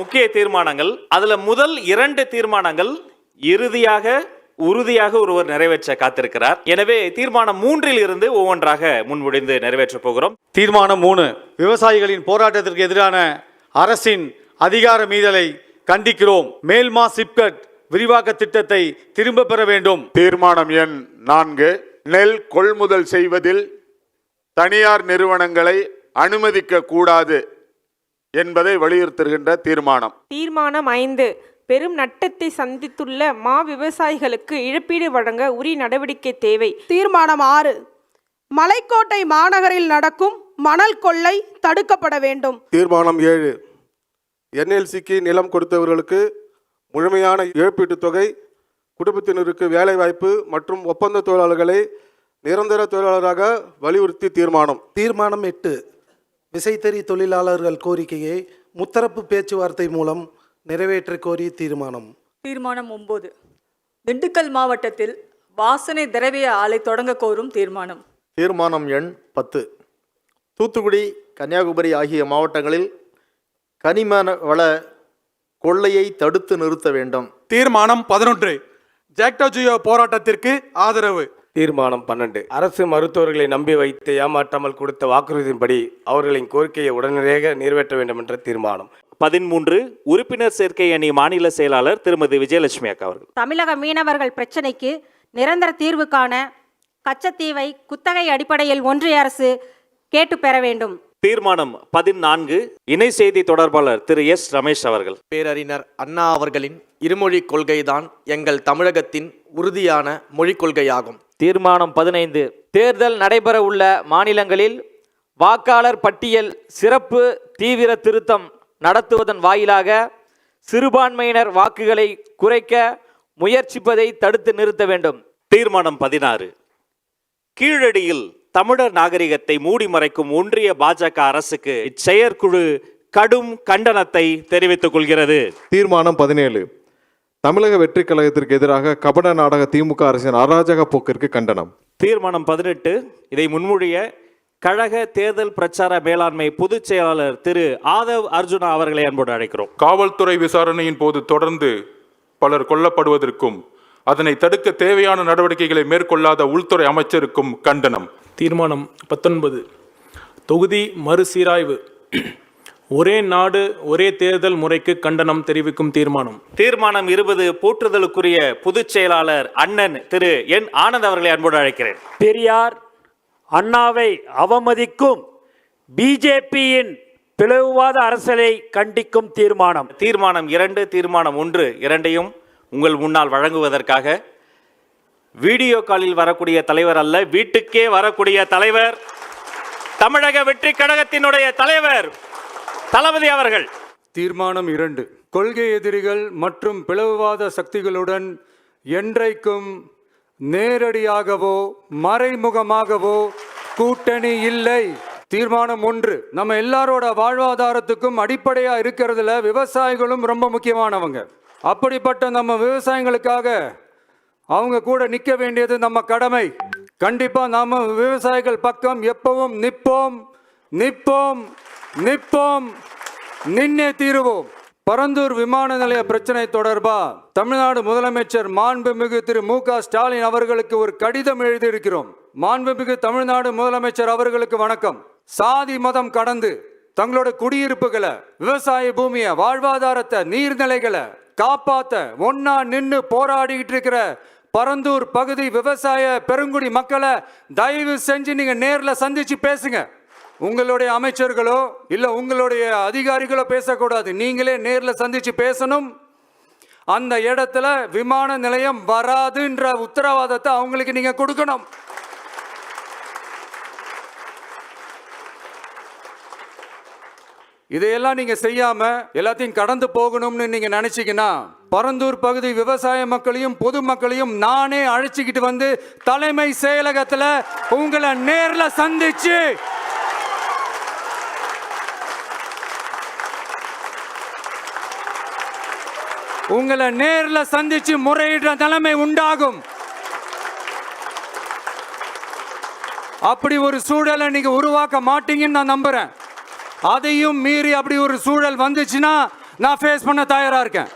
முக்கிய தீர்மானங்கள். அதுல முதல் 2 தீர்மானங்கள் உறுதியாக ஒருவர் நிறைவேற்ற காத்திருக்கிறார். எனவே தீர்மானம் 3 இருந்து ஒவ்வொன்றாக முன்மொழிந்து நிறைவேற்ற போகிறோம். தீர்மானம் 3, விவசாயிகளின் போராட்டத்திற்கு எதிரான அரசின் அதிகார மீறலை கண்டிக்கிறோம். மேல்மா சிப்கட் விரிவாக்க திட்டத்தை திரும்ப பெற வேண்டும். தீர்மானம் எண் 4, நெல் கொள்முதல் செய்வதில் தனியார் நிறுவனங்களை அனுமதிக்க கூடாது என்பதை வலியுறுத்துகின்ற தீர்மானம். தீர்மானம் 5, பெரும் நட்டத்தை சந்தித்துள்ள மா விவசாயிகளுக்கு இழப்பீடு வழங்க உரிய நடவடிக்கை தேவை. தீர்மானம் 6, மலைக்கோட்டை மாநகரில் நடக்கும் மணல் கொள்ளை தடுக்கப்பட வேண்டும். தீர்மானம் 7, என்எல்சிக்கு நிலம் கொடுத்தவர்களுக்கு முழுமையான இழப்பீட்டுத் தொகை, குடும்பத்தினருக்கு வேலைவாய்ப்பு மற்றும் ஒப்பந்த தொழிலாளர்களை நிரந்தர தொழிலாளராக வலியுறுத்தி தீர்மானம். தீர்மானம் 8, விசைத்தறி தொழிலாளர்கள் கோரிக்கையை முத்தரப்பு பேச்சுவார்த்தை மூலம் நிறைவேற்ற கோரி தீர்மானம். தீர்மானம் 9, திண்டுக்கல் மாவட்டத்தில் வாசனை திரவிய ஆலை தொடங்க கோரும் தீர்மானம். தீர்மானம் எண் 10, தூத்துக்குடி, கன்னியாகுமரி ஆகிய மாவட்டங்களில் கனிம வள கொள்ளையை தடுத்து நிறுத்த வேண்டும். தீர்மானம் 11, ஜாக்டோ ஜியோ போராட்டத்திற்கு ஆதரவு. தீர்மானம் 12, அரசு மருத்துவர்களை நம்பி வைத்து ஏமாற்றாமல் கொடுத்த வாக்குறுதியின்படி அவர்களின் கோரிக்கையை உடனடியாக நிறைவேற்ற வேண்டும் என்ற தீர்மானம். 13, உறுப்பினர் சேர்க்கை அணி மாநில செயலாளர் திருமதி விஜயலட்சுமி அக்கா அவர்கள். தமிழக மீனவர்கள் பிரச்சினைக்கு நிரந்தர தீர்வு காண கச்சத்தீவை குத்தகை அடிப்படையில் ஒன்றிய அரசு கேட்டு பெற வேண்டும். தீர்மானம் 14, இணை செய்தி தொடர்பாளர் திரு எஸ் ரமேஷ் அவர்கள். பேரறிஞர் அண்ணா அவர்களின் இருமொழி கொள்கைதான் எங்கள் தமிழகத்தின் உறுதியான மொழிக் கொள்கையாகும். தீர்மானம் 15, தேர்தல் நடைபெற உள்ள மாநிலங்களில் வாக்காளர் பட்டியல் சிறப்பு தீவிர திருத்தம் நடத்துவதன் வாயிலாக சிறுபான்மையினர் வாக்குகளை குறைக்க முயற்சிப்பதை தடுத்து நிறுத்த வேண்டும். தீர்மானம் 16, கீழடியில் தமிழர் நாகரிகத்தை மூடி மறைக்கும் ஒன்றிய பாஜக அரசுக்கு செயற்குழு கடும் கண்டனத்தை தெரிவித்துக் கொள்கிறது. தீர்மானம் 17, தமிழக வெற்றி கழகத்திற்கு எதிராக கபட நாடக திமுக அரசின் அராஜக போக்கிற்கு கண்டனம். தீர்மானம் 18, இதை முன்மொழிய கழக தேர்தல் பிரச்சார மேலாண்மை பொதுச் செயலாளர் திரு ஆதவ் அர்ஜுனா அவர்களை அன்போடு அழைக்கிறோம். காவல்துறை விசாரணையின் போது தொடர்ந்து பலர் கொல்லப்படுவதற்கும் அதனை தடுக்க தேவையான நடவடிக்கைகளை மேற்கொள்ளாத உள்துறை அமைச்சருக்கும் கண்டனம். தீர்மானம் 19, தொகுதி மறுசீராய்வு ஒரே நாடு ஒரே தேர்தல் முறைக்கு கண்டனம் தெரிவிக்கும் தீர்மானம். தீர்மானம் 20, போற்றுதலுக்குரிய பொதுச் செயலாளர் அண்ணன் திரு என் ஆனந்த் அவர்களை அன்போடு அழைக்கிறேன். பெரியார் அண்ணாவை அவமதிக்கும் பிஜேபியின் பிளவுவாத அரசியலை கண்டிக்கும் தீர்மானம். தீர்மானம் 2, தீர்மானம் 1 இரண்டையும் உங்கள் முன்னால் வழங்குவதற்காக வீடியோ காலில் வரக்கூடிய தலைவர் அல்ல, வீட்டுக்கே வரக்கூடிய தலைவர், தமிழக வெற்றி கழகத்தினுடைய தலைவர் தளபதி அவர்கள். தீர்மானம் 2, கொள்கை எதிரிகள் மற்றும் பிளவுவாத சக்திகளுடன் என்றைக்கும் நேரடியாகவோ மறைமுகமாகவோ கூட்டணி இல்லை. தீர்மானம் 1, நம்ம எல்லாரோட வாழ்வாதாரத்துக்கும் அடிப்படையா இருக்கிறதுல விவசாயிகளும் ரொம்ப முக்கியமானவங்க. அப்படிப்பட்ட நம்ம விவசாயிகளுக்காக அவங்க கூட நிற்க வேண்டியது நம்ம கடமை. கண்டிப்பா நாம விவசாயிகள் பக்கம் எப்பவும் நிற்போம் நிற்போம் நிற்போம், நின்னே தீருவோம். பரந்தூர் விமான நிலைய பிரச்சனை தொடர்பா தமிழ்நாடு முதலமைச்சர் மாண்புமிகு திரு மு.க. ஸ்டாலின் அவர்களுக்கு ஒரு கடிதம் எழுதியிருக்கிறோம். மாண்புமிகு தமிழ்நாடு முதலமைச்சர் அவர்களுக்கு வணக்கம். சாதி மதம் கடந்து தங்களோட குடியிருப்புகளை, விவசாய பூமியை, வாழ்வாதாரத்தை, நீர்நிலைகளை காப்பாத்த ஒன்னா நின்று போராடிட்டு இருக்கிற பரந்தூர் பகுதி விவசாய பெருங்குடி மக்களை தயவு செஞ்சு நீங்க நேர்ல சந்திச்சு பேசுங்க. உங்களுடைய அமைச்சர்களோ இல்ல உங்களுடைய அதிகாரிகளோ பேசக்கூடாது, நீங்களே நேர்ல சந்திச்சு பேசணும். அந்த இடத்துல விமான நிலையம் வராதுன்ற உத்தரவாதத்தை அவங்களுக்கு நீங்க கொடுக்கணும். இதையெல்லாம் நீங்க செய்யாம எல்லாத்தையும் கடந்து போகணும்னு நீங்க நினைச்சீங்கன்னா பரந்தூர் பகுதி விவசாய மக்களையும் பொதுமக்களையும் நானே அழைச்சிக்கிட்டு வந்து தலைமை செயலகத்துல உங்களை நேர்ல சந்திச்சு முறையிடுற நிலைமை உண்டாகும். அப்படி ஒரு சூழலை நீங்க உருவாக்க மாட்டீங்கன்னு நான் நம்புறேன். அதையும் மீறி அப்படி ஒரு சூழல் வந்துச்சுன்னா நான் ஃபேஸ் பண்ண தயாரா இருக்கேன்.